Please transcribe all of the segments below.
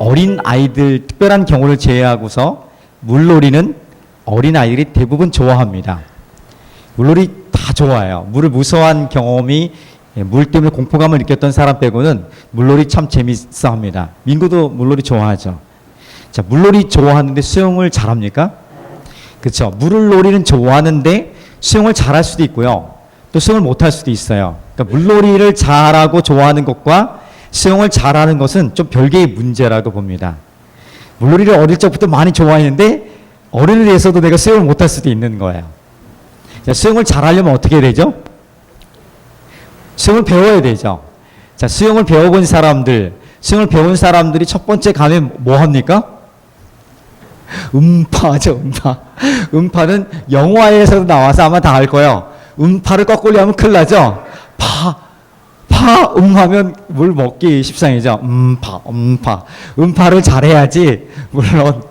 어린 아이들 특별한 경우를 제외하고서 물놀이는 어린 아이들이 대부분 좋아합니다. 물놀이 다 좋아해요. 물을 무서워한 경험이 물 때문에 공포감을 느꼈던 사람 빼고는 물놀이 참 재밌어 합니다. 민구도 물놀이 좋아하죠. 자, 물놀이 좋아하는데 수영을 잘합니까? 그렇죠. 물놀이는 좋아하는데 수영을 잘할 수도 있고요. 또 수영을 못할 수도 있어요. 그러니까 물놀이를 잘하고 좋아하는 것과 수영을 잘하는 것은 좀 별개의 문제라고 봅니다. 물놀이를 어릴 적부터 많이 좋아했는데 어른이 돼서도 내가 수영을 못할 수도 있는 거예요. 자, 수영을 잘하려면 어떻게 해야 되죠? 수영을 배워야 되죠. 자, 수영을 배워본 사람들, 수영을 배운 사람들이 첫 번째 가면 뭐 합니까? 음파죠, 음파. 음파는 영화에서도 나와서 아마 다 알 거예요. 음파를 거꾸로 하면 큰일 나죠? 하면 물 먹기 십상이죠. 음파. 음파를 잘해야지, 물론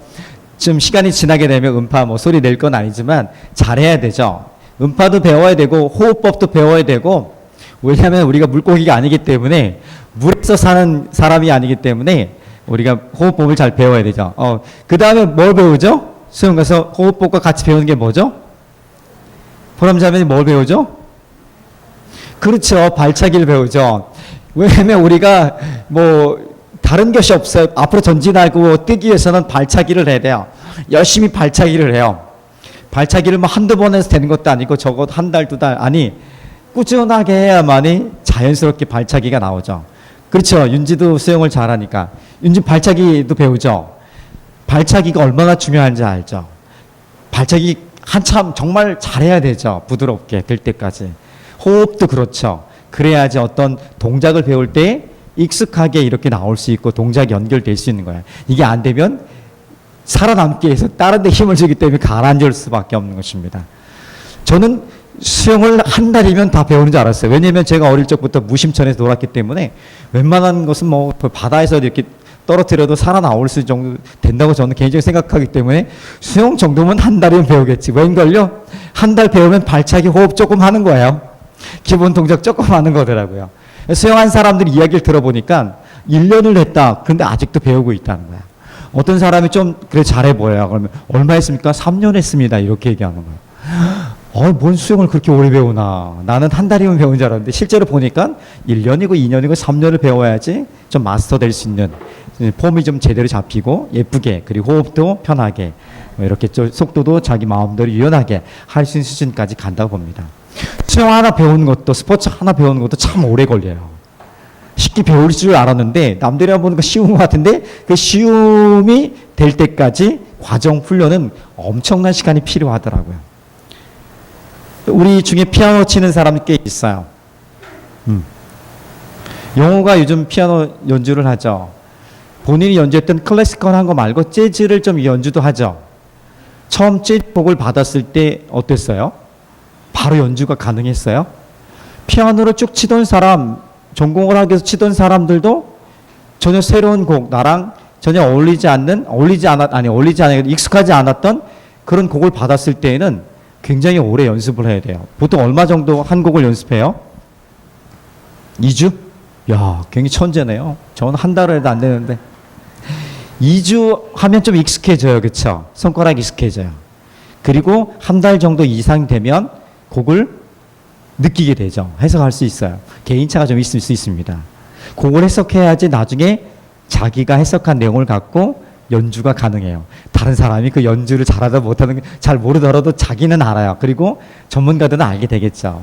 좀 시간이 지나게 되면 음파 뭐 소리 낼 건 아니지만 잘해야 되죠. 음파도 배워야 되고, 호흡법도 배워야 되고, 왜냐하면 우리가 물고기가 아니기 때문에, 물에서 사는 사람이 아니기 때문에, 우리가 호흡법을 잘 배워야 되죠. 그 다음에 뭘 배우죠? 수영 가서 호흡법과 같이 배우는 게 뭐죠? 보람자면이 뭘 배우죠? 그렇죠. 발차기를 배우죠. 왜냐면 우리가 뭐 다른 것이 없어요. 앞으로 전진하고 뛰기 위해서는 발차기를 해야 돼요. 열심히 발차기를 해요. 발차기를 뭐 한두 번 해서 되는 것도 아니고 적어도 한 달, 두 달, 아니 꾸준하게 해야만이 자연스럽게 발차기가 나오죠. 그렇죠. 윤지도 수영을 잘하니까. 윤지 발차기도 배우죠. 발차기가 얼마나 중요한지 알죠. 발차기 한참 정말 잘해야 되죠. 부드럽게 될 때까지. 호흡도 그렇죠. 그래야지 어떤 동작을 배울 때 익숙하게 이렇게 나올 수 있고 동작이 연결될 수 있는 거예요. 이게 안 되면 살아남기 위해서 다른 데 힘을 주기 때문에 가라앉을 수밖에 없는 것입니다. 저는 수영을 한 달이면 다 배우는 줄 알았어요. 왜냐면 제가 어릴 적부터 무심천에서 놀았기 때문에 웬만한 것은 뭐 바다에서 이렇게 떨어뜨려도 살아나올 수 정도 된다고 저는 개인적으로 생각하기 때문에 수영 정도면 한 달이면 배우겠지. 웬걸요? 한 달 배우면 발차기 호흡 조금 하는 거예요. 기본 동작 조금 하는 거더라고요. 수영한 사람들 이야기를 들어보니까 1년을 했다. 근데 아직도 배우고 있다는 거야. 어떤 사람이 좀 그래 잘해 보여요. 그러면 얼마 했습니까? 3년 했습니다. 이렇게 얘기하는 거예요. 뭔 수영을 그렇게 오래 배우나. 나는 한 달이면 배운 줄 알았는데 실제로 보니까 1년이고 2년이고 3년을 배워야지 좀 마스터 될 수 있는 폼이 좀 제대로 잡히고 예쁘게 그리고 호흡도 편하게 이렇게 속도도 자기 마음대로 유연하게 할 수 있는 수준까지 간다고 봅니다. 수영 하나 배우는 것도 스포츠 하나 배우는 것도 참 오래 걸려요. 쉽게 배울 줄 알았는데 남들이 보니까 쉬운 것 같은데 그 쉬움이 될 때까지 과정 훈련은 엄청난 시간이 필요하더라고요. 우리 중에 피아노 치는 사람이 꽤 있어요. 영호가 요즘 피아노 연주를 하죠. 본인이 연주했던 클래시컬한 거 말고 재즈를 좀 연주도 하죠. 처음 재즈 곡을 받았을 때 어땠어요? 바로 연주가 가능했어요? 피아노를 쭉 치던 사람, 전공을 하기 위해서 치던 사람들도 전혀 새로운 곡, 나랑 전혀 익숙하지 않았던 그런 곡을 받았을 때에는 굉장히 오래 연습을 해야 돼요. 보통 얼마 정도 한 곡을 연습해요? 2주? 야, 굉장히 천재네요. 저는 한 달을 해도 안 되는데. 2주 하면 좀 익숙해져요. 그렇죠? 손가락이 익숙해져요. 그리고 한 달 정도 이상 되면 곡을 느끼게 되죠. 해석할 수 있어요. 개인차가 좀 있을 수 있습니다. 곡을 해석해야지 나중에 자기가 해석한 내용을 갖고 연주가 가능해요. 다른 사람이 그 연주를 잘하다 못하는 잘 모르더라도 자기는 알아요. 그리고 전문가들은 알게 되겠죠.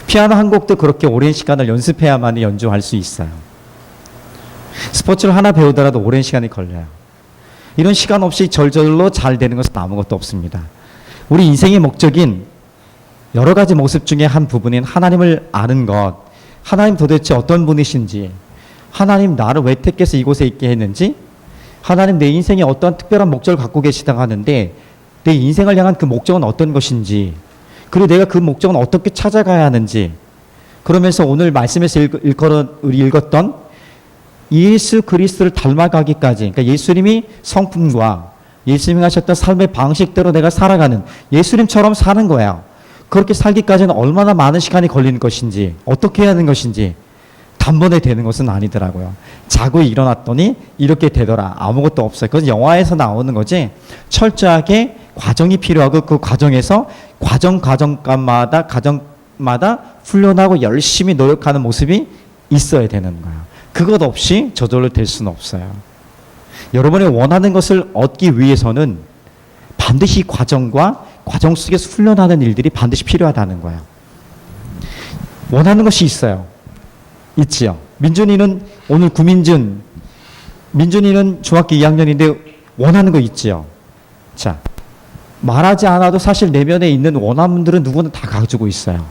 피아노 한 곡도 그렇게 오랜 시간을 연습해야만 연주할 수 있어요. 스포츠를 하나 배우더라도 오랜 시간이 걸려요. 이런 시간 없이 절절로 잘 되는 것은 아무것도 없습니다. 우리 인생의 목적인 여러 가지 모습 중에 한 부분인 하나님을 아는 것, 하나님 도대체 어떤 분이신지, 하나님 나를 왜 택해서 이곳에 있게 했는지, 하나님 내 인생에 어떤 특별한 목적을 갖고 계시다고 하는데 내 인생을 향한 그 목적은 어떤 것인지, 그리고 내가 그 목적은 어떻게 찾아가야 하는지, 그러면서 오늘 말씀에서 읽었던 예수 그리스도를 닮아가기까지, 그러니까 예수님이 성품과 예수님이 하셨던 삶의 방식대로 내가 살아가는, 예수님처럼 사는 거예요. 그렇게 살기까지는 얼마나 많은 시간이 걸리는 것인지, 어떻게 해야 하는 것인지 단번에 되는 것은 아니더라고요. 자고 일어났더니 이렇게 되더라. 아무것도 없어요. 그건 영화에서 나오는 거지. 철저하게 과정이 필요하고 그 과정에서 과정마다 훈련하고 열심히 노력하는 모습이 있어야 되는 거예요. 그것 없이 저절로 될 수는 없어요. 여러분이 원하는 것을 얻기 위해서는 반드시 과정과 과정 속에서 훈련하는 일들이 반드시 필요하다는 거예요. 원하는 것이 있어요. 있지요. 민준이는 오늘 민준이는 중학교 2학년인데 원하는 거 있지요. 자, 말하지 않아도 사실 내면에 있는 원함들은 누구나 다 가지고 있어요.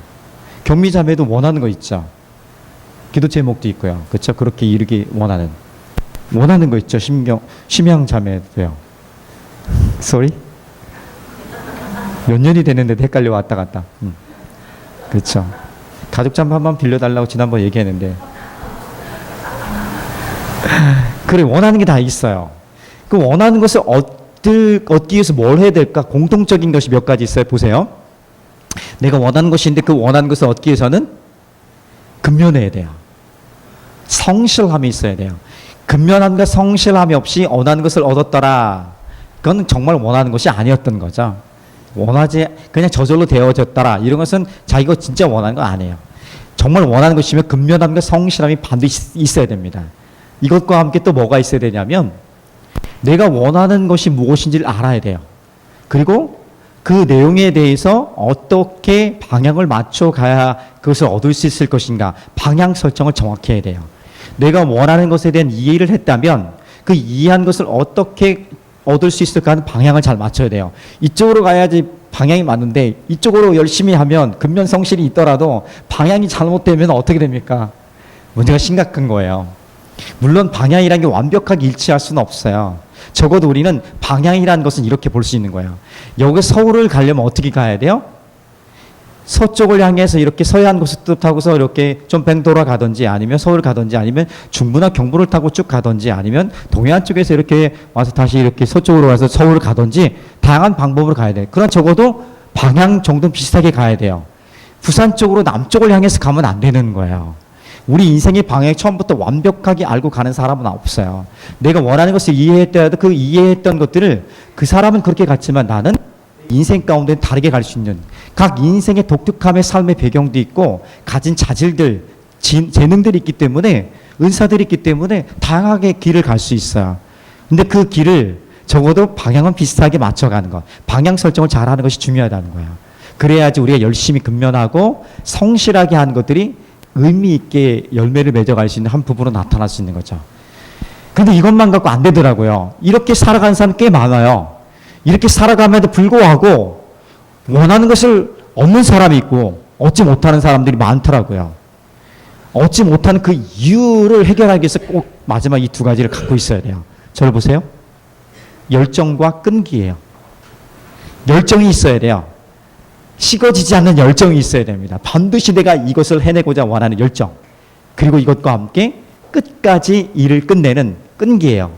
경미자매도 원하는 거 있죠. 기도 제목도 있고요. 그렇죠? 그렇게 이르기 원하는 거 있죠. 심양자매도요. sorry? 몇 년이 됐는데도 헷갈려 왔다 갔다. 그렇죠. 가족 잠 한번 빌려달라고 지난번 얘기했는데 그래 원하는 게 다 있어요. 그 원하는 것을 얻기 위해서 뭘 해야 될까? 공통적인 것이 몇 가지 있어요. 보세요. 내가 원하는 것이 있는데 그 원하는 것을 얻기 위해서는 근면해야 돼요. 성실함이 있어야 돼요. 근면함과 성실함이 없이 원하는 것을 얻었더라. 그건 정말 원하는 것이 아니었던 거죠. 그냥 저절로 되어졌더라. 이런 것은 자기가 진짜 원하는 거 아니에요. 정말 원하는 것이면 근면함과 성실함이 반드시 있어야 됩니다. 이것과 함께 또 뭐가 있어야 되냐면 내가 원하는 것이 무엇인지를 알아야 돼요. 그리고 그 내용에 대해서 어떻게 방향을 맞춰 가야 그것을 얻을 수 있을 것인가 방향 설정을 정확히 해야 돼요. 내가 원하는 것에 대한 이해를 했다면 그 이해한 것을 어떻게 얻을 수 있을까 하는 방향을 잘 맞춰야 돼요. 이쪽으로 가야지 방향이 맞는데 이쪽으로 열심히 하면 근면 성실이 있더라도 방향이 잘못되면 어떻게 됩니까? 문제가 심각한 거예요. 물론 방향이라는 게 완벽하게 일치할 수는 없어요. 적어도 우리는 방향이라는 것은 이렇게 볼 수 있는 거예요. 여기 서울을 가려면 어떻게 가야 돼요? 서쪽을 향해서 이렇게 서해안 고속도로 타고서 이렇게 좀 뱅돌아 가든지 아니면 서울 가든지 아니면 중부나 경부를 타고 쭉 가든지 아니면 동해안 쪽에서 이렇게 와서 다시 이렇게 서쪽으로 와서 서울을 가든지 다양한 방법으로 가야 돼요. 그러나 적어도 방향 정도는 비슷하게 가야 돼요. 부산 쪽으로 남쪽을 향해서 가면 안 되는 거예요. 우리 인생의 방향을 처음부터 완벽하게 알고 가는 사람은 없어요. 내가 원하는 것을 이해했더라도 그 이해했던 것들을 그 사람은 그렇게 갔지만 나는 인생 가운데 다르게 갈 수 있는 각 인생의 독특함의 삶의 배경도 있고 가진 자질들, 재능들이 있기 때문에 은사들이 있기 때문에 다양하게 길을 갈 수 있어요. 근데 그 길을 적어도 방향은 비슷하게 맞춰가는 것, 방향 설정을 잘하는 것이 중요하다는 거예요. 그래야지 우리가 열심히 근면하고 성실하게 하는 것들이 의미 있게 열매를 맺어갈 수 있는 한 부분으로 나타날 수 있는 거죠. 근데 이것만 갖고 안 되더라고요. 이렇게 살아가는 사람 꽤 많아요. 이렇게 살아감에도 불구하고 원하는 것을 얻는 사람이 있고 얻지 못하는 사람들이 많더라고요. 얻지 못하는 그 이유를 해결하기 위해서 꼭 마지막 이 두 가지를 갖고 있어야 돼요. 저를 보세요. 열정과 끈기예요. 열정이 있어야 돼요. 식어지지 않는 열정이 있어야 됩니다. 반드시 내가 이것을 해내고자 원하는 열정. 그리고 이것과 함께 끝까지 일을 끝내는 끈기예요.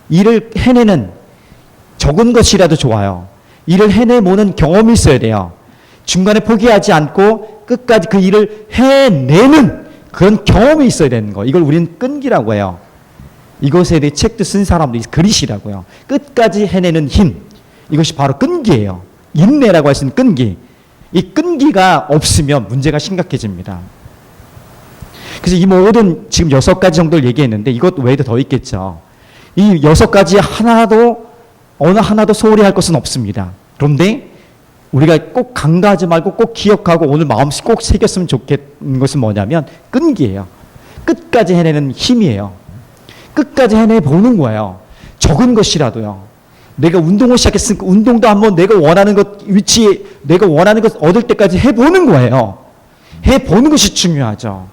일을 해내는 적은 것이라도 좋아요. 일을 해내보는 경험이 있어야 돼요. 중간에 포기하지 않고 끝까지 그 일을 해내는 그런 경험이 있어야 되는 거. 이걸 우리는 끈기라고 해요. 이것에 대해 책도 쓴 사람들이 그리시라고요. 끝까지 해내는 힘. 이것이 바로 끈기예요. 인내라고 할 수 있는 끈기. 이 끈기가 없으면 문제가 심각해집니다. 그래서 이 모든 지금 6가지 정도를 얘기했는데 이것 외에도 더 있겠죠. 이 6가지 어느 하나도 소홀히 할 것은 없습니다. 그런데 우리가 꼭 간과하지 말고 꼭 기억하고 오늘 마음속 꼭 새겼으면 좋겠는 것은 뭐냐면 끈기예요. 끝까지 해내는 힘이에요. 끝까지 해내보는 거예요. 적은 것이라도요. 내가 운동을 시작했으니까 운동도 한번 내가 원하는 것 위치에 내가 원하는 것 얻을 때까지 해보는 거예요. 해보는 것이 중요하죠.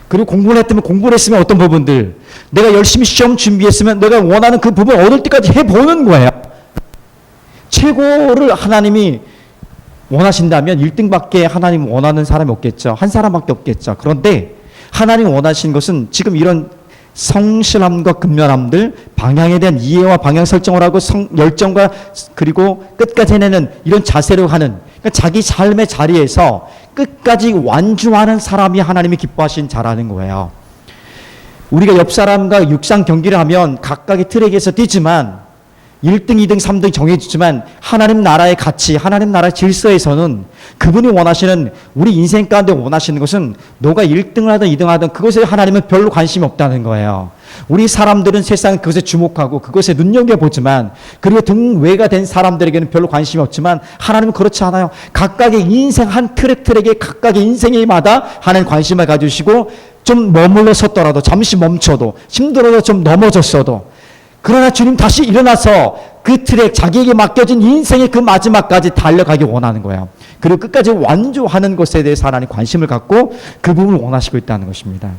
그리고 공부를 했으면 어떤 부분들 내가 열심히 시험 준비했으면 내가 원하는 그 부분 얻을 때까지 해보는 거예요. 최고를 하나님이 원하신다면 1등밖에 하나님 원하는 사람이 없겠죠. 한 사람밖에 없겠죠. 그런데 하나님 원하시는 것은 지금 이런 성실함과 근면함들, 방향에 대한 이해와 방향 설정을 하고 열정과 그리고 끝까지 해내는 이런 자세로 하는 그러니까 자기 삶의 자리에서 끝까지 완주하는 사람이 하나님이 기뻐하신 자라는 거예요. 우리가 옆 사람과 육상 경기를 하면 각각의 트랙에서 뛰지만 1등, 2등, 3등 정해지지만 하나님 나라의 가치, 하나님 나라 질서에서는 그분이 원하시는 우리 인생 가운데 원하시는 것은 너가 1등을 하든 2등을 하든 그것에 하나님은 별로 관심이 없다는 거예요. 우리 사람들은 세상 그것에 주목하고 그것에 눈여겨보지만 그리고 등외가 된 사람들에게는 별로 관심이 없지만 하나님은 그렇지 않아요. 각각의 인생 한 트랙에 각각의 인생에마다 하나님 관심을 가지시고 좀 머물러 섰더라도 잠시 멈춰도 힘들어도 좀 넘어졌어도 그러나 주님 다시 일어나서 그 트랙 자기에게 맡겨진 인생의 그 마지막까지 달려가기 원하는 거예요. 그리고 끝까지 완주하는 것에 대해서 하나님 관심을 갖고 그 부분을 원하시고 있다는 것입니다.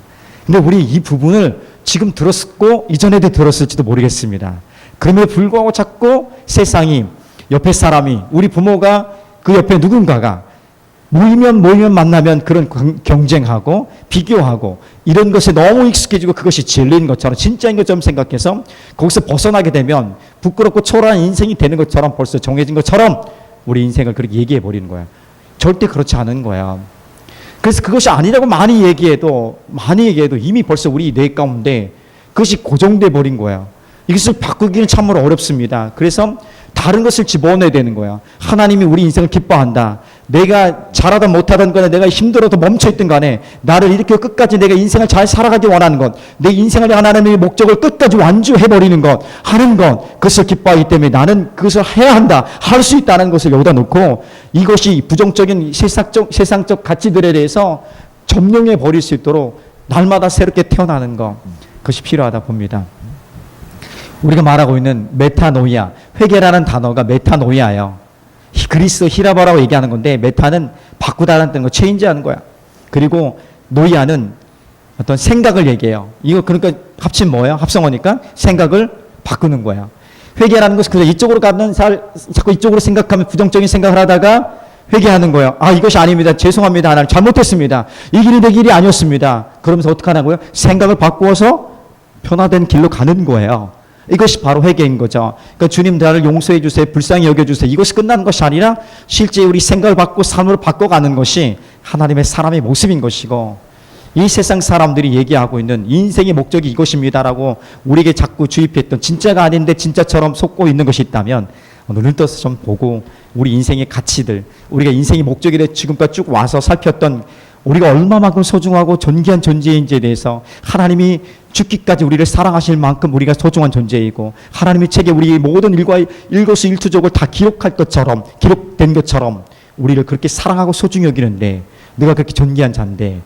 근데 우리 이 부분을 지금 들었고 이전에도 들었을지도 모르겠습니다. 그럼에도 불구하고 자꾸 세상이 옆에 사람이 우리 부모가 그 옆에 누군가가 모이면 만나면 그런 경쟁하고 비교하고 이런 것에 너무 익숙해지고 그것이 진리인 것처럼 진짜인 것처럼 생각해서 거기서 벗어나게 되면 부끄럽고 초라한 인생이 되는 것처럼 벌써 정해진 것처럼 우리 인생을 그렇게 얘기해 버리는 거야. 절대 그렇지 않은 거야. 그래서 그것이 아니라고 많이 얘기해도 이미 벌써 우리 뇌 가운데 그것이 고정돼 버린 거야. 이것을 바꾸기는 참으로 어렵습니다. 그래서 다른 것을 집어넣어야 되는 거야. 하나님이 우리 인생을 기뻐한다. 내가 잘하든 못하든 간에 내가 힘들어도 멈춰있든 간에 나를 이렇게 끝까지 내가 인생을 잘 살아가기 원하는 것, 내 인생을 하나님의 목적을 끝까지 완주해버리는 것, 하는 것, 그것을 기뻐하기 때문에 나는 그것을 해야 한다, 할 수 있다는 것을 여기다 놓고 이것이 부정적인 세상적 가치들에 대해서 점령해 버릴 수 있도록 날마다 새롭게 태어나는 것, 그것이 필요하다 봅니다. 우리가 말하고 있는 메타노이아, 회개라는 단어가 메타노이아예요. 그리스 히라바라고 얘기하는 건데 메타는 바꾸다라는 뜻은 거, 체인지하는 거야. 그리고 노이아는 어떤 생각을 얘기해요. 이거 그러니까 합친 뭐예요? 합성어니까 생각을 바꾸는 거예요. 회개라는 것은 그래서 이쪽으로 가는 자꾸 이쪽으로 생각하면 부정적인 생각을 하다가 회개하는 거예요. 아, 이것이 아닙니다. 죄송합니다. 하나님 잘못했습니다. 이 길이 내 길이 아니었습니다. 그러면서 어떻게 하냐고요? 생각을 바꾸어서 변화된 길로 가는 거예요. 이것이 바로 회개인 거죠. 그러니까 주님 나를 용서해 주세요. 불쌍히 여겨주세요. 이것이 끝나는 것이 아니라 실제 우리 생각을 바꾸고 삶을 바꿔가는 것이 하나님의 사람의 모습인 것이고 이 세상 사람들이 얘기하고 있는 인생의 목적이 이것입니다라고 우리에게 자꾸 주입했던 진짜가 아닌데 진짜처럼 속고 있는 것이 있다면 눈을 떠서 좀 보고 우리 인생의 가치들 우리가 인생의 목적에 대해 지금까지 쭉 와서 살폈던 우리가 얼마만큼 소중하고 존귀한 존재인지에 대해서 하나님이 죽기까지 우리를 사랑하실 만큼 우리가 소중한 존재이고 하나님의 책에 우리 모든 일거수일투족을 다 기록할 것처럼 기록된 것처럼 우리를 그렇게 사랑하고 소중히 여기는데 내가 그렇게 존귀한 자인데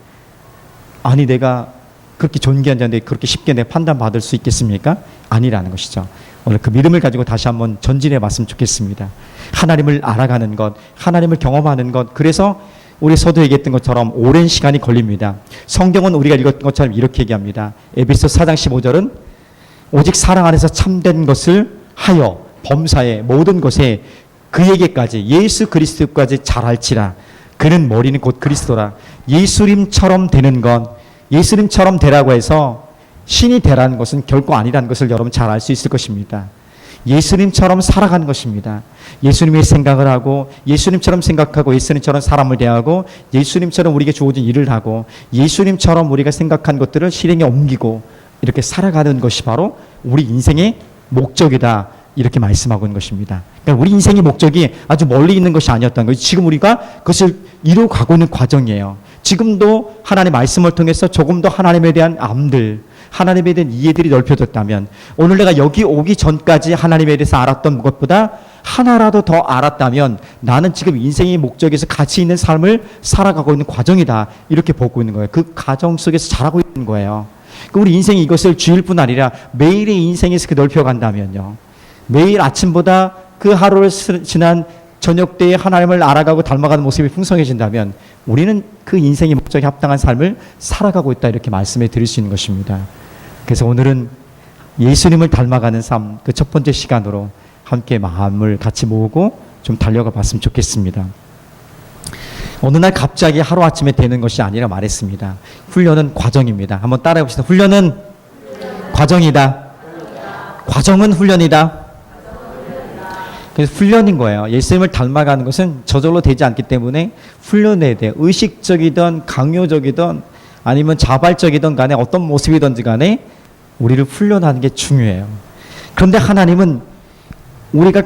아니 내가 그렇게 존귀한 자인데 그렇게 쉽게 내 판단받을 수 있겠습니까? 아니라는 것이죠. 오늘 그 믿음을 가지고 다시 한번 전진해 봤으면 좋겠습니다. 하나님을 알아가는 것, 하나님을 경험하는 것, 그래서 우리 서두에 얘기했던 것처럼 오랜 시간이 걸립니다. 성경은 우리가 읽었던 것처럼 이렇게 얘기합니다. 에베소 4장 15절은 오직 사랑 안에서 참된 것을 하여 범사의 모든 것에 그에게까지 예수 그리스도까지 잘할지라. 그는 머리는 곧 그리스도라. 예수님처럼 되는 것, 예수님처럼 되라고 해서 신이 되라는 것은 결코 아니라는 것을 여러분 잘 알 수 있을 것입니다. 예수님처럼 살아가는 것입니다. 예수님의 생각을 하고 예수님처럼 생각하고 예수님처럼 사람을 대하고 예수님처럼 우리에게 주어진 일을 하고 예수님처럼 우리가 생각한 것들을 실행에 옮기고 이렇게 살아가는 것이 바로 우리 인생의 목적이다 이렇게 말씀하고 있는 것입니다. 그러니까 우리 인생의 목적이 아주 멀리 있는 것이 아니었다는 거예요. 지금 우리가 그것을 이루어가고 있는 과정이에요. 지금도 하나님의 말씀을 통해서 조금 더 하나님에 대한 암들 하나님에 대한 이해들이 넓혀졌다면 오늘 내가 여기 오기 전까지 하나님에 대해서 알았던 것보다 하나라도 더 알았다면 나는 지금 인생의 목적에서 가치 있는 삶을 살아가고 있는 과정이다 이렇게 보고 있는 거예요. 그 과정 속에서 자라고 있는 거예요. 우리 인생이 이것을 주일 뿐 아니라 매일의 인생에서 넓혀간다면요. 매일 아침보다 그 하루를 지난 저녁 때에 하나님을 알아가고 닮아가는 모습이 풍성해진다면 우리는 그 인생의 목적에 합당한 삶을 살아가고 있다 이렇게 말씀해 드릴 수 있는 것입니다. 그래서 오늘은 예수님을 닮아가는 삶 그 첫 번째 시간으로 함께 마음을 같이 모으고 좀 달려가 봤으면 좋겠습니다. 어느 날 갑자기 하루아침에 되는 것이 아니라 말했습니다. 훈련은 과정입니다. 한번 따라해 봅시다. 훈련은 과정이다. 과정은 훈련이다. 그래서 훈련인 거예요. 예수님을 닮아가는 것은 저절로 되지 않기 때문에 훈련해야 돼요. 의식적이든 강요적이든 아니면 자발적이든 간에 어떤 모습이든지 간에 우리를 훈련하는 게 중요해요. 그런데 하나님은 우리가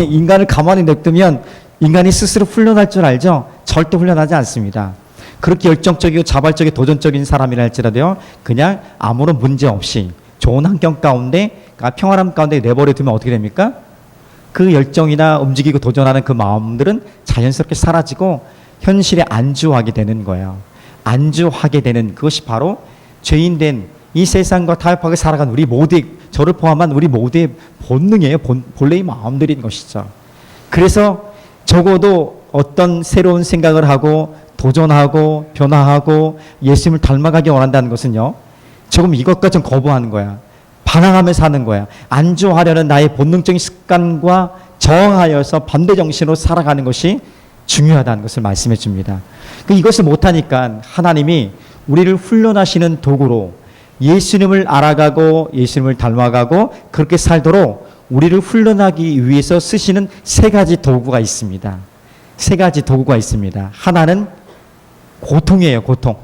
인간을 가만히 냅두면 인간이 스스로 훈련할 줄 알죠? 절대 훈련하지 않습니다. 그렇게 열정적이고 자발적이고 도전적인 사람이라 할지라도요, 그냥 아무런 문제 없이 좋은 환경 가운데, 평안함 가운데 내버려 두면 어떻게 됩니까? 그 열정이나 움직이고 도전하는 그 마음들은 자연스럽게 사라지고 현실에 안주하게 되는 거예요. 안주하게 되는 그것이 바로 죄인된 이 세상과 타협하게 살아간 우리 모두의, 저를 포함한 우리 모두의 본능이에요. 본래의 마음들인 것이죠. 그래서 적어도 어떤 새로운 생각을 하고 도전하고 변화하고 예수님을 닮아가기 원한다는 것은요, 조금 이것과 좀 거부하는 거야. 반항하며 사는 거야. 안주하려는 나의 본능적인 습관과 저항하여서 반대 정신으로 살아가는 것이 중요하다는 것을 말씀해 줍니다. 이것을 못하니까 하나님이 우리를 훈련하시는 도구로 예수님을 알아가고 예수님을 닮아가고 그렇게 살도록 우리를 훈련하기 위해서 쓰시는 세 가지 도구가 있습니다. 세 가지 도구가 있습니다. 하나는 고통이에요. 고통.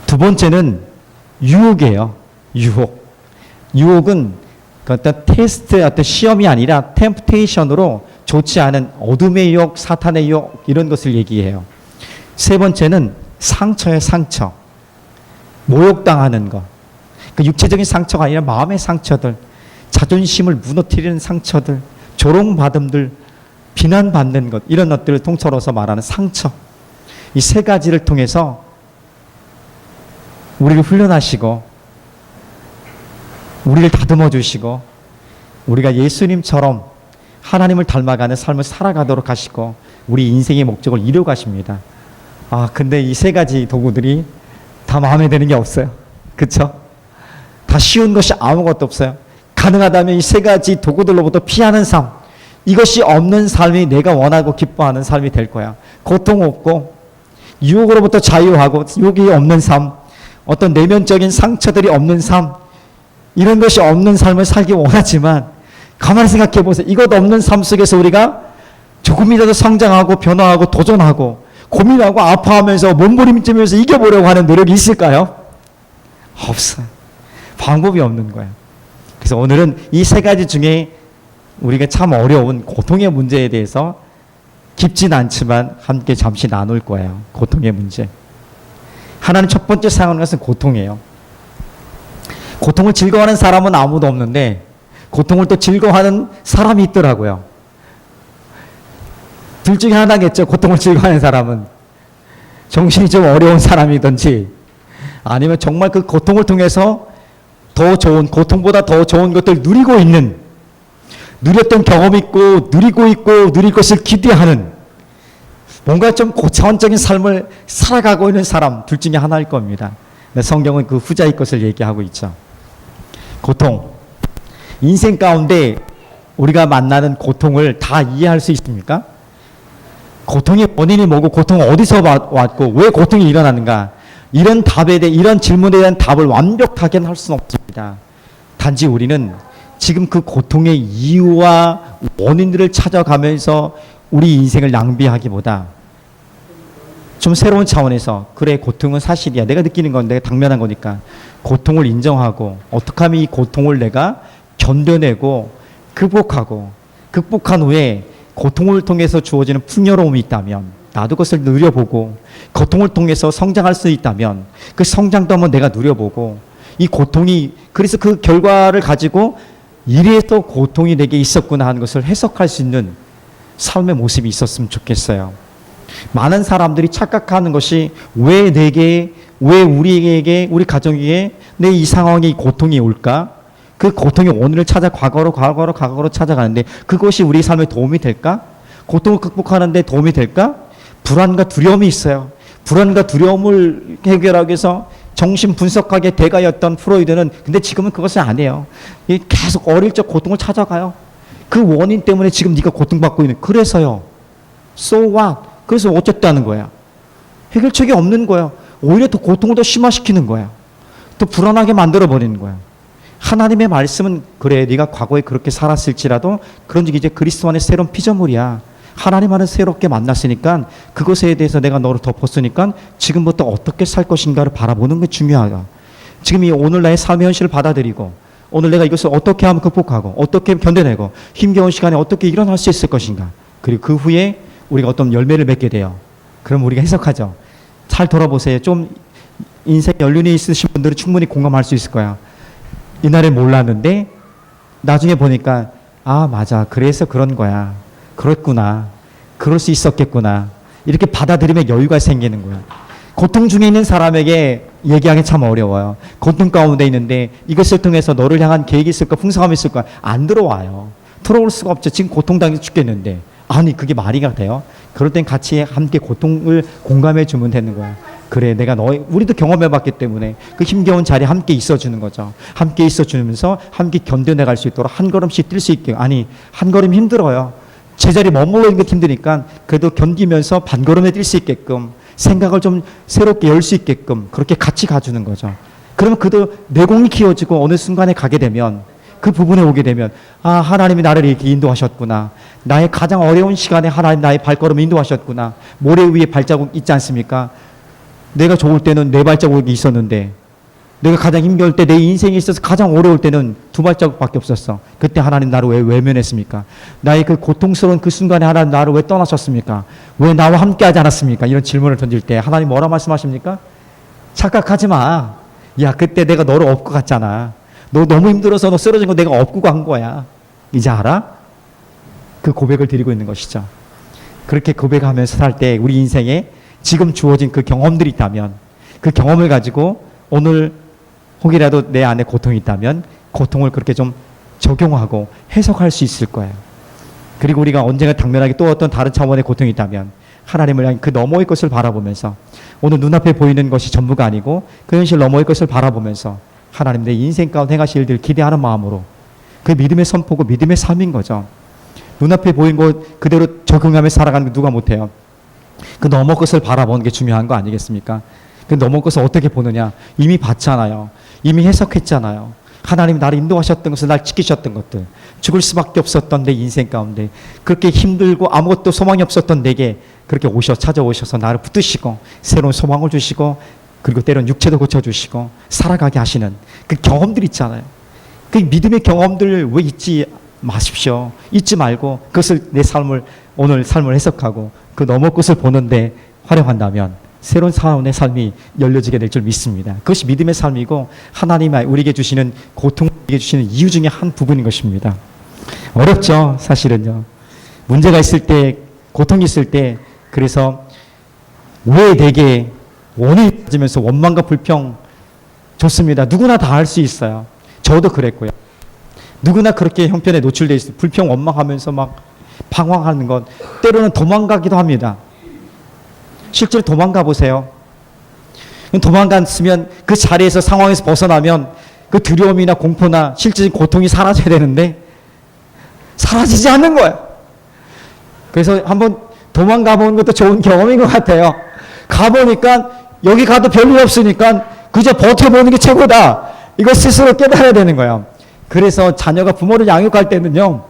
두 번째는 유혹이에요. 유혹은 어떤 테스트, 어떤 시험이 아니라 템프테이션으로 좋지 않은 어둠의 유혹, 사탄의 유혹 이런 것을 얘기해요. 세 번째는 상처예요. 상처. 모욕당하는 것. 육체적인 상처가 아니라 마음의 상처들, 자존심을 무너뜨리는 상처들, 조롱받음들, 비난받는 것, 이런 것들을 통틀어서 말하는 상처. 이 세 가지를 통해서 우리를 훈련하시고 우리를 다듬어 주시고 우리가 예수님처럼 하나님을 닮아가는 삶을 살아가도록 하시고 우리 인생의 목적을 이루어 가십니다. 근데 이 세 가지 도구들이 다 마음에 드는 게 없어요. 그쵸? 다 쉬운 것이 아무것도 없어요. 가능하다면 이 세 가지 도구들로부터 피하는 삶, 이것이 없는 삶이 내가 원하고 기뻐하는 삶이 될 거야. 고통 없고 유혹으로부터 자유하고 유혹이 없는 삶, 어떤 내면적인 상처들이 없는 삶, 이런 것이 없는 삶을 살기 원하지만 가만히 생각해 보세요. 이것 없는 삶 속에서 우리가 조금이라도 성장하고 변화하고 도전하고 고민하고 아파하면서 몸부림치면서 이겨보려고 하는 노력이 있을까요? 없어요. 방법이 없는 거예요. 그래서 오늘은 이 세 가지 중에 우리가 참 어려운 고통의 문제에 대해서 깊진 않지만 함께 잠시 나눌 거예요. 고통의 문제. 하나님 첫 번째 사용하는 것은 고통이에요. 고통을 즐거워하는 사람은 아무도 없는데 고통을 또 즐거워하는 사람이 있더라고요. 둘 중에 하나겠죠. 고통을 즐거워하는 사람은 정신이 좀 어려운 사람이든지 아니면 정말 그 고통을 통해서 더 좋은, 고통보다 더 좋은 것들 누리고 있는, 누렸던 경험 있고 누리고 있고 누릴 것을 기대하는 뭔가 좀 고차원적인 삶을 살아가고 있는 사람, 둘 중에 하나일 겁니다. 성경은 그 후자의 것을 얘기하고 있죠. 고통. 인생 가운데 우리가 만나는 고통을 다 이해할 수 있습니까? 고통의 원인이 뭐고 고통은 어디서 왔고 왜 고통이 일어나는가? 이런 이런 질문에 대한 답을 완벽하게는 할 수는 없습니다. 단지 우리는 지금 그 고통의 이유와 원인들을 찾아가면서 우리 인생을 낭비하기보다 좀 새로운 차원에서 그래, 고통은 사실이야. 내가 느끼는 건 내가 당면한 거니까 고통을 인정하고 어떻게 하면 이 고통을 내가 견뎌내고 극복한 후에 고통을 통해서 주어지는 풍요로움이 있다면 나도 그것을 누려보고 고통을 통해서 성장할 수 있다면 그 성장도 한번 내가 누려보고 이 고통이 그래서 그 결과를 가지고 이래서 고통이 내게 있었구나 하는 것을 해석할 수 있는 삶의 모습이 있었으면 좋겠어요. 많은 사람들이 착각하는 것이 왜 내게, 왜 우리에게, 우리 가정에게 내 이 상황에 이 고통이 올까? 그 고통의 원인을 찾아 과거로 찾아가는데 그것이 우리 삶에 도움이 될까? 고통을 극복하는 데 도움이 될까? 불안과 두려움이 있어요. 불안과 두려움을 해결하기 위해서 정신 분석학의 대가였던 프로이드는 근데 지금은 그것을 안 해요. 계속 어릴 적 고통을 찾아가요. 그 원인 때문에 지금 네가 고통받고 있는, 그래서요. So what? 그래서 어쨌다는 거야. 해결책이 없는 거야. 오히려 더 고통을 더 심화시키는 거야. 더 불안하게 만들어버리는 거야. 하나님의 말씀은 그래, 네가 과거에 그렇게 살았을지라도 그런 적 이제 그리스도 안에 새로운 피조물이야. 하나님 안에 새롭게 만났으니까 그것에 대해서 내가 너를 덮었으니까 지금부터 어떻게 살 것인가를 바라보는 게 중요하다. 지금 이 오늘 나의 삶의 현실을 받아들이고 오늘 내가 이것을 어떻게 하면 극복하고 어떻게 견뎌내고 힘겨운 시간에 어떻게 일어날 수 있을 것인가. 그리고 그 후에 우리가 어떤 열매를 맺게 돼요. 그럼 우리가 해석하죠. 잘 돌아보세요. 좀 인생 연륜이 있으신 분들은 충분히 공감할 수 있을 거야. 이날에 몰랐는데 나중에 보니까 아 맞아 그래서 그런 거야. 그랬구나. 그럴 수 있었겠구나. 이렇게 받아들이면 여유가 생기는 거야. 고통 중에 있는 사람에게 얘기하기 참 어려워요. 고통 가운데 있는데 이것을 통해서 너를 향한 계획이 있을까 풍성함이 있을까 안 들어와요. 들어올 수가 없죠. 지금 고통당해 죽겠는데 아니 그게 말이가 돼요? 그럴 땐 같이 함께 고통을 공감해 주면 되는 거야. 그래 내가 우리도 경험해 봤기 때문에 그 힘겨운 자리에 함께 있어 주는 거죠. 함께 있어 주면서 함께 견뎌내갈 수 있도록 한 걸음씩 뛸 수 있게. 아니 한 걸음 힘들어요. 제자리 머물러 있는 게 힘드니까 그래도 견디면서 반걸음에 뛸 수 있게끔 생각을 좀 새롭게 열 수 있게끔 그렇게 같이 가주는 거죠. 그러면 그도 내공이 키워지고 어느 순간에 가게 되면 그 부분에 오게 되면 아 하나님이 나를 이렇게 인도하셨구나. 나의 가장 어려운 시간에 하나님 나의 발걸음을 인도하셨구나. 모래 위에 발자국 있지 않습니까? 내가 좋을 때는 네 발자국이 있었는데 내가 가장 힘겨울 때 내 인생에 있어서 가장 어려울 때는 두 발자국밖에 없었어. 그때 하나님 나를 왜 외면했습니까? 나의 그 고통스러운 그 순간에 하나님 나를 왜 떠나셨습니까? 왜 나와 함께 하지 않았습니까? 이런 질문을 던질 때 하나님 뭐라 말씀하십니까? 착각하지 마. 야 그때 내가 너를 업고 갔잖아. 너 너무 힘들어서 너 쓰러진 거 내가 업고 간 거야. 이제 알아? 그 고백을 드리고 있는 것이죠. 그렇게 고백하면서 살 때 우리 인생에 지금 주어진 그 경험들이 있다면 그 경험을 가지고 오늘 혹이라도 내 안에 고통이 있다면 고통을 그렇게 좀 적용하고 해석할 수 있을 거예요. 그리고 우리가 언젠가 당면하게 또 어떤 다른 차원의 고통이 있다면 하나님을 향해 그 너머의 것을 바라보면서 오늘 눈앞에 보이는 것이 전부가 아니고 그 현실 너머의 것을 바라보면서 하나님 내 인생 가운데 행하실 일들 기대하는 마음으로 그 믿음의 선포고 믿음의 삶인 거죠. 눈앞에 보인 것 그대로 적응하며 살아가는 거 누가 못해요. 그 너머 것을 바라보는 게 중요한 거 아니겠습니까? 그 너머 것을 어떻게 보느냐. 이미 봤잖아요. 이미 해석했잖아요. 하나님 나를 인도하셨던 것을 날 지키셨던 것들 죽을 수밖에 없었던 내 인생 가운데 그렇게 힘들고 아무것도 소망이 없었던 내게 그렇게 찾아오셔서 나를 붙드시고 새로운 소망을 주시고 그리고 때론 육체도 고쳐주시고 살아가게 하시는 그 경험들 있잖아요. 그 믿음의 경험들 왜 잊지 마십시오. 잊지 말고 그것을 내 삶을 오늘 삶을 해석하고 그 너머 것을 보는데 활용한다면 새로운 사원의 삶이 열려지게 될 줄 믿습니다. 그것이 믿음의 삶이고 하나님이 우리에게 주시는 고통을 우리에게 주시는 이유 중에 한 부분인 것입니다. 어렵죠. 사실은요. 문제가 있을 때 고통이 있을 때 그래서 왜 내게 원인이 빠지면서 원망과 불평 좋습니다. 누구나 다 할 수 있어요. 저도 그랬고요. 누구나 그렇게 형편에 노출되어 있어요. 불평 원망하면서 막 방황하는 것 때로는 도망가기도 합니다. 실제로 도망가 보세요. 도망갔으면 그 자리에서 상황에서 벗어나면 그 두려움이나 공포나 실질적인 고통이 사라져야 되는데 사라지지 않는 거예요. 그래서 한번 도망가 보는 것도 좋은 경험인 것 같아요. 가보니까 여기 가도 별일 없으니까 그저 버텨보는 게 최고다. 이거 스스로 깨달아야 되는 거예요. 그래서 자녀가 부모를 양육할 때는요.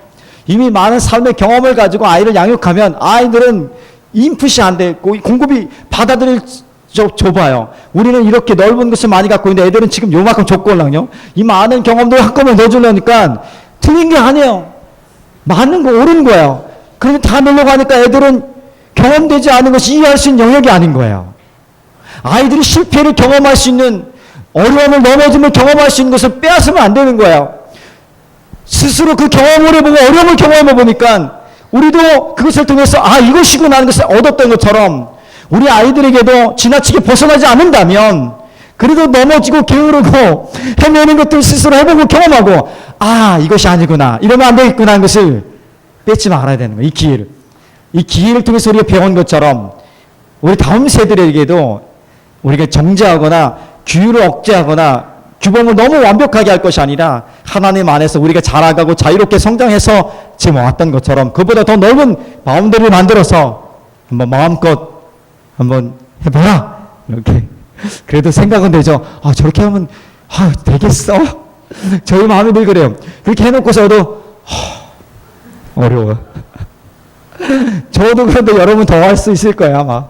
이미 많은 삶의 경험을 가지고 아이를 양육하면 아이들은 인풋이 안 돼. 공급이 받아들일 좁아요. 우리는 이렇게 넓은 것을 많이 갖고 있는데 애들은 지금 요만큼 좁고랑요. 이 많은 경험들을 한꺼번에 넣어주려니까 틀린 게 아니에요. 맞는 거 옳은 거예요. 그런데 다 넣으려고 하니까 애들은 경험되지 않은 것이 이해할 수 있는 영역이 아닌 거예요. 아이들이 실패를 경험할 수 있는 어려움을 넘어짐을 경험할 수 있는 것을 빼앗으면 안 되는 거예요. 스스로 그 경험을 해보고 어려움을 경험해 보니까 우리도 그것을 통해서 아 이것이구나 하는 것을 얻었던 것처럼 우리 아이들에게도 지나치게 벗어나지 않는다면 그래도 넘어지고 게으르고 헤매는 것들 스스로 해보고 경험하고 아 이것이 아니구나 이러면 안 되겠구나 하는 것을 뺏지 말아야 되는 거예요. 이 기회를 통해서 우리가 배운 것처럼 우리 다음 세대에게도 우리가 정죄하거나 규율을 억제하거나 규범을 너무 완벽하게 할 것이 아니라 하나님 안에서 우리가 자라가고 자유롭게 성장해서 지금 왔던 것처럼 그보다 더 넓은 바운더리를 만들어서 한번 마음껏 한번 해봐라 이렇게 그래도 생각은 되죠. 아 저렇게 하면 되겠어? 저희 마음이 늘 그래요. 그렇게 해놓고서도 어려워요. 저도 그런데 여러분 더 할 수 있을 거예요, 아마.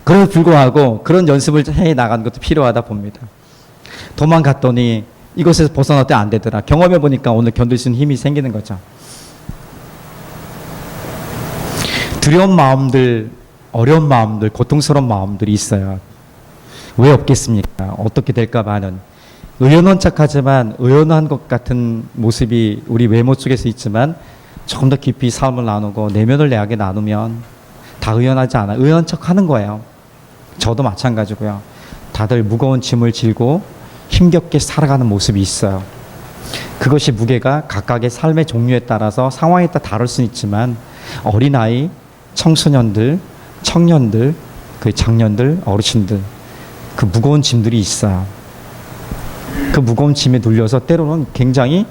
그럼에도 불구하고 그런 연습을 해 나가는 것도 필요하다 봅니다. 도망갔더니 이곳에서 벗어났더니 안 되더라. 경험해 보니까 오늘 견딜 수 있는 힘이 생기는 거죠. 두려운 마음들, 어려운 마음들, 고통스러운 마음들이 있어요. 왜 없겠습니까? 어떻게 될까 하는. 의연한 척하지만 의연한 것 같은 모습이 우리 외모 속에서 있지만 조금 더 깊이 삶을 나누고 내면을 내하게 나누면 다 의연하지 않아. 의연한 척하는 거예요. 저도 마찬가지고요. 다들 무거운 짐을 질고 힘겹게 살아가는 모습이 있어요. 그것이 무게가 각각의 삶의 종류에 따라서 상황에 따라 다를 수는 있지만 어린아이, 청소년들, 청년들, 그 장년들, 어르신들 그 무거운 짐들이 있어요. 그 무거운 짐에 눌려서 때로는 굉장히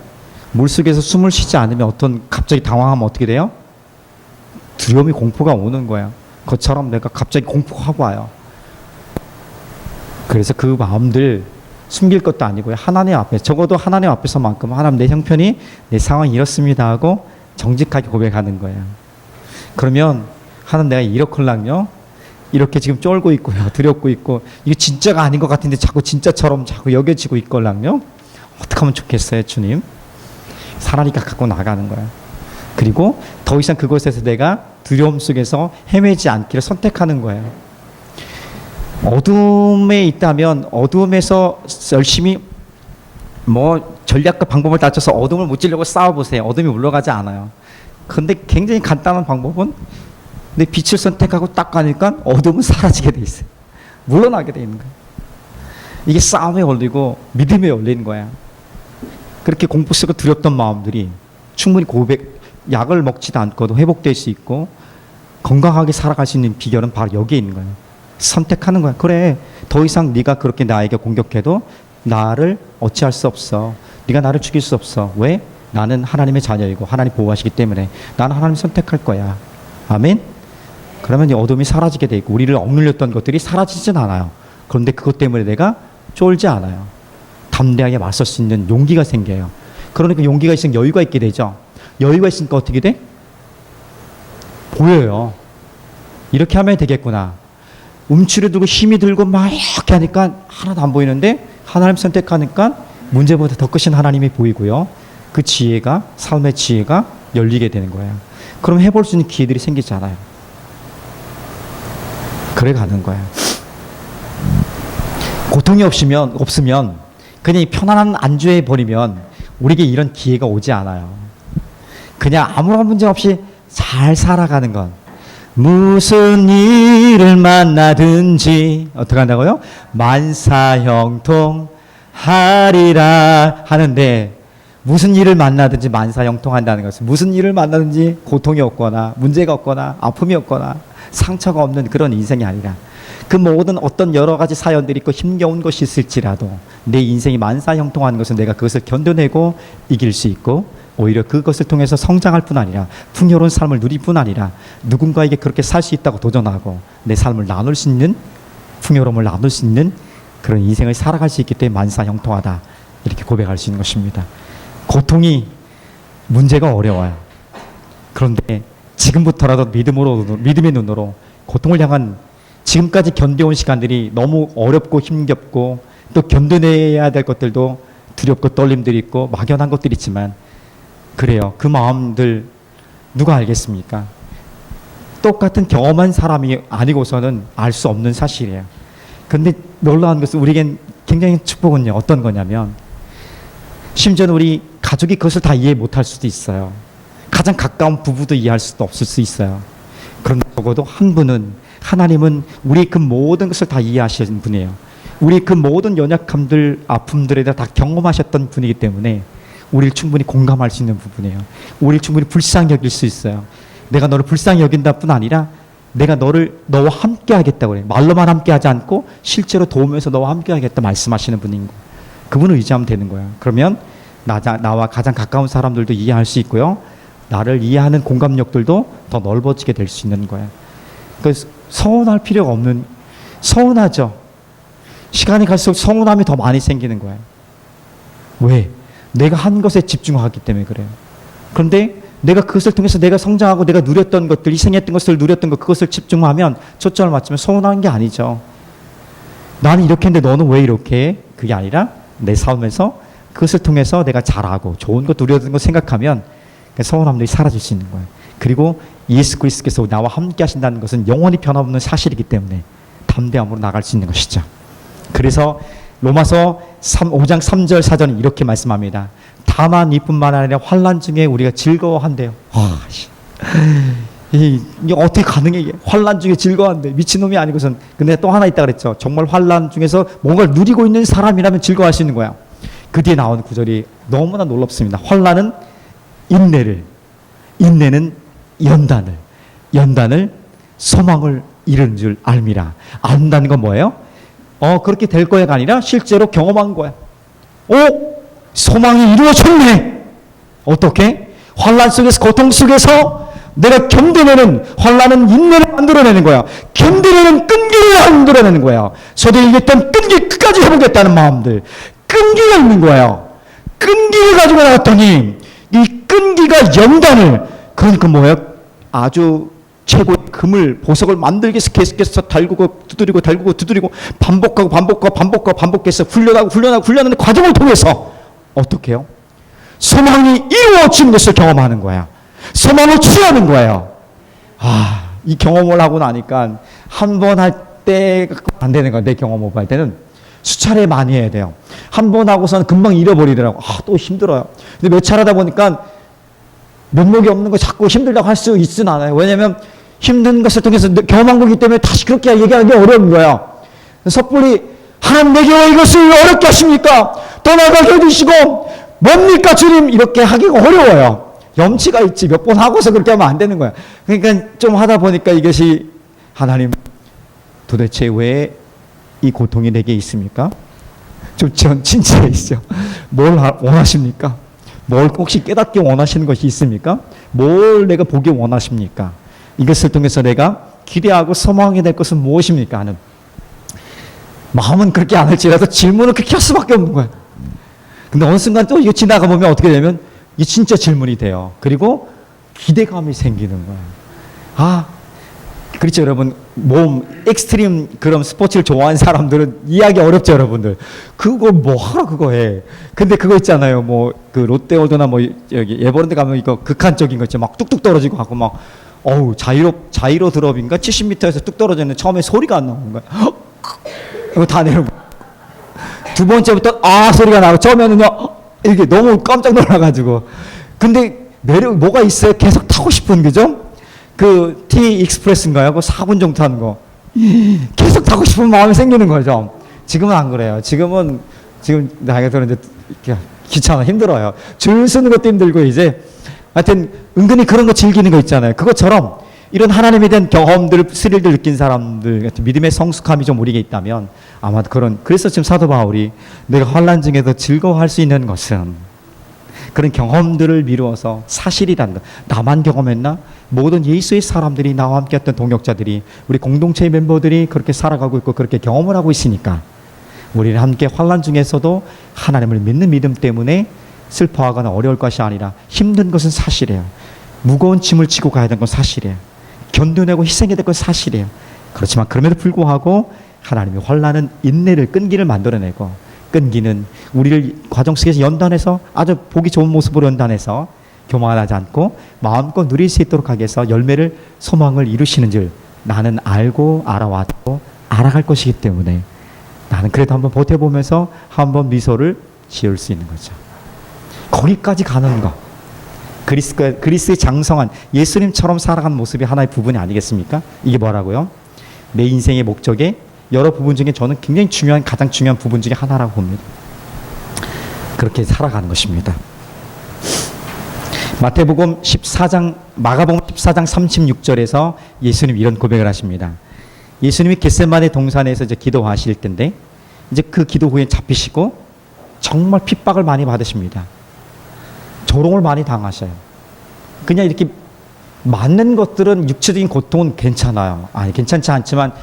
물속에서 숨을 쉬지 않으면 갑자기 당황하면 어떻게 돼요? 두려움이 공포가 오는 거예요. 그것처럼 내가 갑자기 공포하고 와요. 그래서 그 마음들 숨길 것도 아니고요. 하나님 앞에 적어도 하나님 앞에서만큼 하나님 내 형편이 내 상황이 이렇습니다 하고 정직하게 고백하는 거예요. 그러면 하나님 내가 이렇걸랑요. 이렇게 지금 쫄고 있고요. 두렵고 있고 이게 진짜가 아닌 것 같은데 자꾸 진짜처럼 자꾸 여겨지고 있걸랑요. 어떻게 하면 좋겠어요, 주님? 살아니까 갖고 나가는 거야. 그리고 더 이상 그곳에서 내가 두려움 속에서 헤매지 않기를 선택하는 거예요. 어둠에 있다면 어둠에서 열심히 전략과 방법을 다쳐서 어둠을 무찌려고 싸워보세요. 어둠이 물러가지 않아요. 근데 굉장히 간단한 방법은 내 빛을 선택하고 딱 가니까 어둠은 사라지게 돼 있어요. 물러나게 돼 있는 거예요. 이게 싸움에 올리고 믿음에 올리는 거야. 그렇게 공포 속에 두렵던 마음들이 충분히 약을 먹지도 않고도 회복될 수 있고 건강하게 살아갈 수 있는 비결은 바로 여기에 있는 거예요. 선택하는 거야. 그래, 더 이상 네가 그렇게 나에게 공격해도 나를 어찌할 수 없어. 네가 나를 죽일 수 없어. 왜? 나는 하나님의 자녀이고 하나님 보호하시기 때문에 나는 하나님 선택할 거야. 아멘? 그러면 이 어둠이 사라지게 돼 있고 우리를 억눌렸던 것들이 사라지진 않아요. 그런데 그것 때문에 내가 쫄지 않아요. 담대하게 맞설 수 있는 용기가 생겨요. 그러니까 용기가 있으면 여유가 있게 되죠. 여유가 있으니까 어떻게 돼? 보여요. 이렇게 하면 되겠구나. 움츠려 들고 힘이 들고 막 이렇게 하니까 하나도 안 보이는데 하나님 선택하니까 문제보다 더 크신 하나님이 보이고요. 그 지혜가, 삶의 지혜가 열리게 되는 거예요. 그럼 해볼 수 있는 기회들이 생기잖아요. 그래 가는 거예요. 고통이 없으면 그냥 편안한 안주해 버리면 우리에게 이런 기회가 오지 않아요. 그냥 아무런 문제 없이 잘 살아가는 건 무슨 일을 만나든지 어떻게 한다고요? 만사형통하리라 하는데 무슨 일을 만나든지 만사형통한다는 것은 무슨 일을 만나든지 고통이 없거나 문제가 없거나 아픔이 없거나 상처가 없는 그런 인생이 아니라 그 모든 어떤 여러 가지 사연들이 있고 힘겨운 것이 있을지라도 내 인생이 만사형통하는 것은 내가 그것을 견뎌내고 이길 수 있고 오히려 그것을 통해서 성장할 뿐 아니라 풍요로운 삶을 누릴 뿐 아니라 누군가에게 그렇게 살 수 있다고 도전하고 내 삶을 나눌 수 있는 풍요로움을 나눌 수 있는 그런 인생을 살아갈 수 있기 때문에 만사형통하다 이렇게 고백할 수 있는 것입니다. 고통이 문제가 어려워요. 그런데 지금부터라도 믿음의 눈으로 고통을 향한 지금까지 견뎌온 시간들이 너무 어렵고 힘겹고 또 견뎌내야 될 것들도 두렵고 떨림들이 있고 막연한 것들이 있지만 그래요. 그 마음들 누가 알겠습니까? 똑같은 경험한 사람이 아니고서는 알 수 없는 사실이에요. 근데 놀라운 것은 우리에겐 굉장히 축복은요. 어떤 거냐면 심지어는 우리 가족이 그것을 다 이해 못할 수도 있어요. 가장 가까운 부부도 이해할 수도 없을 수 있어요. 그런데 적어도 한 분은 하나님은 우리 그 모든 것을 다 이해하시는 분이에요. 우리 그 모든 연약함들, 아픔들에 대해 다 경험하셨던 분이기 때문에 우리를 충분히 공감할 수 있는 부분이에요. 우리를 충분히 불쌍히 여길 수 있어요. 내가 너를 불쌍히 여긴다 뿐 아니라 내가 너와 함께 하겠다고 그래요. 말로만 함께 하지 않고 실제로 도우면서 너와 함께 하겠다 말씀하시는 분인 거예요. 그분을 의지하면 되는 거예요. 그러면 나와 가장 가까운 사람들도 이해할 수 있고요. 나를 이해하는 공감력들도 더 넓어지게 될 수 있는 거예요. 그래서 서운할 필요가 없는, 서운하죠. 시간이 갈수록 서운함이 더 많이 생기는 거예요. 왜? 내가 한 것에 집중하기 때문에 그래요. 그런데 내가 그것을 통해서 내가 성장하고 내가 누렸던 것들, 희생했던 것을 누렸던 것, 그것을 집중하면 초점을 맞추면 서운한 게 아니죠. 나는 이렇게 했는데 너는 왜 이렇게 해? 그게 아니라 내 삶에서 그것을 통해서 내가 잘하고 좋은 것 누렸던 것 생각하면 그 서운함들이 사라질 수 있는 거예요. 그리고 예수 그리스도께서 나와 함께 하신다는 것은 영원히 변함없는 사실이기 때문에 담대함으로 나갈 수 있는 것이죠. 그래서 로마서 5장 3절 4절은 이렇게 말씀합니다. 다만 이뿐만 아니라 환난 중에 우리가 즐거워한대요. 이게 어떻게 가능해? 이게 환난 중에 즐거워한대. 미친놈이 아니고선. 근데 또 하나 있다 그랬죠. 정말 환난 중에서 뭔가를 누리고 있는 사람이라면 즐거워할 수 있는 거야. 그 뒤에 나오는 구절이 너무나 놀랍습니다. 환난은 인내를, 인내는 연단을 소망을 이루는 줄 알미라. 안다는 건 뭐예요? 그렇게 될 거야가 아니라 실제로 경험한 거야. 소망이 이루어졌네. 어떻게? 환난 속에서, 고통 속에서 내가 견뎌내는, 환난은 인내를 만들어내는 거야. 견뎌내는 끈기를 만들어내는 거야. 저도 이겼던 끈기 끝까지 해보겠다는 마음들. 끈기가 있는 거예요. 끈기를 가지고 나왔더니 이 끈기가 연단을, 그러니까 뭐예요? 아주 최고의 금을, 보석을 만들기 위해서 계속해서 달구고 두드리고 반복해서 훈련하는 과정을 통해서 어떻게 해요? 소망이 이루어지는 것을 경험하는 거야. 소망을 취하는 거예요. 이 경험을 하고 나니까 한 번 할 때 안 되는 거야. 내 경험을 할 때는 수차례 많이 해야 돼요. 한 번 하고서는 금방 잃어버리더라고. 또 힘들어요. 근데 몇 차례 하다 보니까 면목이 없는 거 자꾸 힘들다고 할 수 있진 않아요. 왜냐하면 힘든 것을 통해서 경험한 거기 때문에 다시 그렇게 얘기하는 게 어려운 거야. 섣불리 하나님 내게 왜 이것을 어렵게 하십니까? 떠나가게 해주시고 뭡니까 주님? 이렇게 하기가 어려워요. 염치가 있지. 몇 번 하고서 그렇게 하면 안 되는 거야. 그러니까 좀 하다 보니까 이것이, 하나님 도대체 왜 이 고통이 내게 있습니까? 좀 진지해지죠. 뭘 원하십니까? 뭘 혹시 깨닫기 원하시는 것이 있습니까? 뭘 내가 보기 원하십니까? 이것을 통해서 내가 기대하고 소망하게 될 것은 무엇입니까? 하는 마음은 그렇게 안 할지라도 질문을 그렇게 할 수밖에 없는 거야. 근데 어느 순간 또 이거 지나가 보면 어떻게 되면 이게 진짜 질문이 돼요. 그리고 기대감이 생기는 거야. 그렇죠, 여러분. 익스트림 그런 스포츠를 좋아하는 사람들은 이해하기 어렵죠, 여러분들. 그거 뭐하러 그거 해. 근데 그거 있잖아요. 그 롯데월드나 여기 예버랜드 가면 이거 극한적인 거 있죠. 막 뚝뚝 떨어지고 하고 막, 자이로 드롭인가? 70m에서 뚝 떨어지는데 처음에 소리가 안 나오는 거야. 이거 다 내려오고. 두 번째부터, 소리가 나고, 처음에는요, 이게 너무 깜짝 놀라가지고. 근데 뭐가 있어요? 계속 타고 싶은, 그죠? 그 T 익스프레스인가요? 그 4분 정도 타는 거. 계속 타고 싶은 마음이 생기는 거죠. 지금은 안 그래요. 지금 나이가 들어 이제 귀찮아, 힘들어요. 줄 서는 것도 힘들고 이제 하여튼 은근히 그런 거 즐기는 거 있잖아요. 그것처럼 이런 하나님에 대한 경험들, 스릴들 느낀 사람들 같은 믿음의 성숙함이 좀 우리에게 있다면 아마도 그래서 지금 사도 바울이 내가 환난 중에도 즐거워할 수 있는 것은 그런 경험들을 미루어서 사실이라는 것. 나만 경험했나? 모든 예수의 사람들이, 나와 함께 했던 동역자들이, 우리 공동체의 멤버들이 그렇게 살아가고 있고 그렇게 경험을 하고 있으니까 우리는 함께 환난 중에서도 하나님을 믿는 믿음 때문에 슬퍼하거나 어려울 것이 아니라 힘든 것은 사실이에요. 무거운 짐을 지고 가야 되는 건 사실이에요. 견뎌내고 희생해야 될 건 사실이에요. 그렇지만 그럼에도 불구하고 하나님의 환난은 인내를, 끈기를 만들어내고, 끈기는 우리를 과정 속에서 연단해서 아주 보기 좋은 모습으로 연단해서 교만하지 않고 마음껏 누릴 수 있도록 하기 위해서 열매를, 소망을 이루시는 줄 나는 알고 알아왔고 알아갈 것이기 때문에 나는 그래도 한번 버텨보면서 한번 미소를 지을 수 있는 거죠. 거기까지 가는 거. 그리스의 장성한 예수님처럼 살아가는 모습이 하나의 부분이 아니겠습니까? 이게 뭐라고요? 내 인생의 목적의 여러 부분 중에 저는 굉장히 가장 중요한 부분 중에 하나라고 봅니다. 그렇게 살아가는 것입니다. 마가복음 14장 36절에서 예수님이 이런 고백을 하십니다. 예수님이 겟세마네 동산에서 이제 기도하실 텐데, 이제 그 기도 후에 잡히시고 정말 핍박을 많이 받으십니다. 조롱을 많이 당하셔요. 그냥 이렇게 맞는 것들은 육체적인 고통은 괜찮아요. 괜찮지 않지만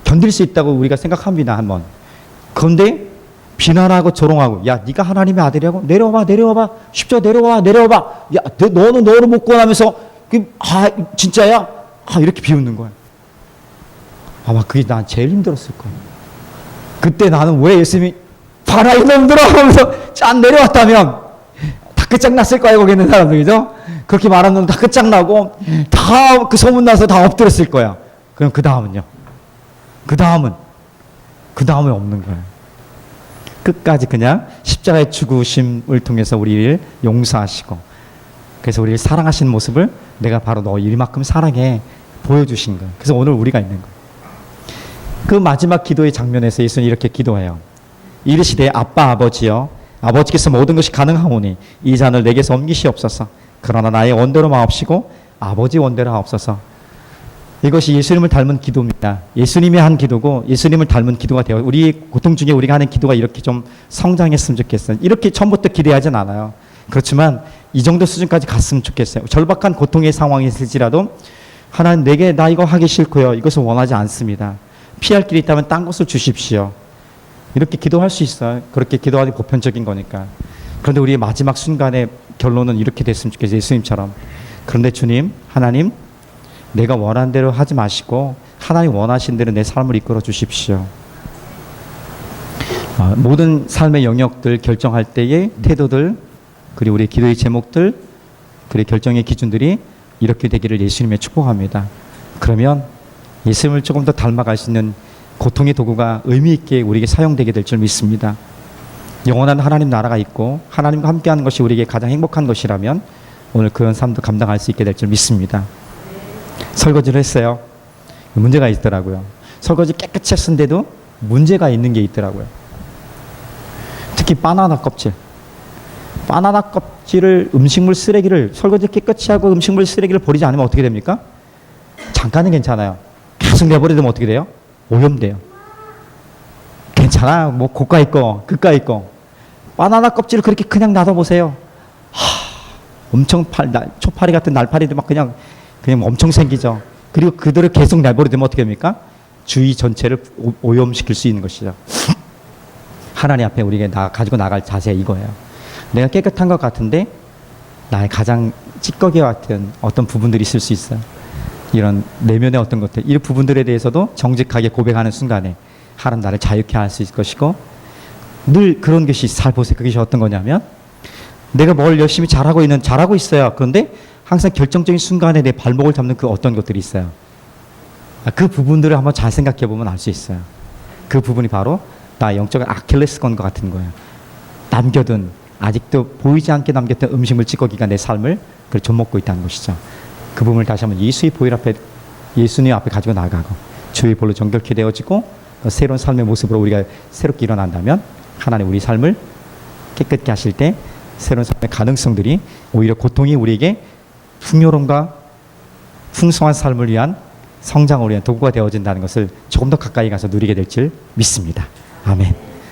견딜 수 있다고 우리가 생각합니다, 한번. 그런데 비난하고 조롱하고, 야 네가 하나님의 아들이라고? 내려와봐 십자가 내려와봐 야 너는 못 구원하면서 진짜야? 이렇게 비웃는 거야. 아마 그게 난 제일 힘들었을 거야. 그때 나는 왜 예수님이 봐라 이놈들아 하면서 짠 내려왔다면 다 끝장났을 거야. 거기 있는 사람들이죠. 그렇게 말하는 놈 다 끝장나고 다 그 소문나서 다 엎드렸을 거야. 그럼 그 다음은요? 그 다음은 없는 거야. 끝까지 그냥 십자가의 죽으심을 통해서 우리를 용서하시고, 그래서 우리를 사랑하시는 모습을 내가 바로 너 이만큼 사랑해 보여주신 거예요. 그래서 오늘 우리가 있는 거예요. 그 마지막 기도의 장면에서 예수는 이렇게 기도해요. 이르시되 아빠 아버지여, 아버지께서 모든 것이 가능하오니 이 잔을 내게서 옮기시옵소서. 그러나 나의 원대로 마옵시고 아버지 원대로 하옵소서. 이것이 예수님을 닮은 기도입니다. 예수님이 한 기도고 예수님을 닮은 기도가 되어 우리 고통 중에 우리가 하는 기도가 이렇게 좀 성장했으면 좋겠어요. 이렇게 처음부터 기대하진 않아요. 그렇지만 이 정도 수준까지 갔으면 좋겠어요. 절박한 고통의 상황이 있을지라도 하나님 내게 나 이거 하기 싫고요. 이것을 원하지 않습니다. 피할 길이 있다면 딴 것을 주십시오. 이렇게 기도할 수 있어요. 그렇게 기도하기 보편적인 거니까. 그런데 우리의 마지막 순간의 결론은 이렇게 됐으면 좋겠어요. 예수님처럼. 그런데 주님, 하나님, 내가 원하는 대로 하지 마시고 하나님 원하신 대로 내 삶을 이끌어 주십시오. 모든 삶의 영역들 결정할 때의 태도들, 그리고 우리 기도의 제목들, 그리고 결정의 기준들이 이렇게 되기를 예수님의 축복합니다. 그러면 예수님을 조금 더 닮아갈 수 있는 고통의 도구가 의미 있게 우리에게 사용되게 될 줄 믿습니다. 영원한 하나님 나라가 있고 하나님과 함께하는 것이 우리에게 가장 행복한 것이라면 오늘 그런 삶도 감당할 수 있게 될 줄 믿습니다. 설거지를 했어요. 문제가 있더라고요. 설거지 깨끗이 했는데도 문제가 있는 게 있더라고요. 특히 바나나 껍질. 바나나 껍질을 음식물 쓰레기를 설거지 깨끗이 하고 음식물 쓰레기를 버리지 않으면 어떻게 됩니까? 잠깐은 괜찮아요. 계속 내버리면 어떻게 돼요? 오염돼요. 괜찮아. 뭐 고가 있고 그가 있고. 바나나 껍질을 그렇게 그냥 놔둬보세요. 엄청 초파리 같은 날파리들 막 그냥 엄청 생기죠. 그리고 그들을 계속 내버려두면 어떻게 됩니까? 주위 전체를 오염시킬 수 있는 것이죠. 하나님 앞에 우리가 가지고 나갈 자세 이거예요. 내가 깨끗한 것 같은데 나의 가장 찌꺼기 같은 어떤 부분들이 있을 수 있어요. 이런 내면의 어떤 것들, 이 부분들에 대해서도 정직하게 고백하는 순간에 하나님 나를 자유케 할 수 있을 것이고, 늘 그런 것이 잘 보세요. 그것이 어떤 거냐면 내가 뭘 열심히 잘하고 있어요. 그런데 항상 결정적인 순간에 내 발목을 잡는 그 어떤 것들이 있어요. 그 부분들을 한번 잘 생각해 보면 알 수 있어요. 그 부분이 바로 나 영적인 아킬레스건 것 같은 거예요. 남겨둔, 아직도 보이지 않게 남겼던 음식물 찌꺼기가 내 삶을 그걸 좀먹고 있다는 것이죠. 그 부분을 다시 한번 예수님 앞에 가지고 나가고 주의 볼로 정결케 되어지고 새로운 삶의 모습으로 우리가 새롭게 일어난다면 하나님 우리 삶을 깨끗게 하실 때 새로운 삶의 가능성들이 오히려 고통이 우리에게 풍요로움과 풍성한 삶을 위한 성장을 위한 도구가 되어진다는 것을 조금 더 가까이 가서 누리게 될 줄 믿습니다. 아멘.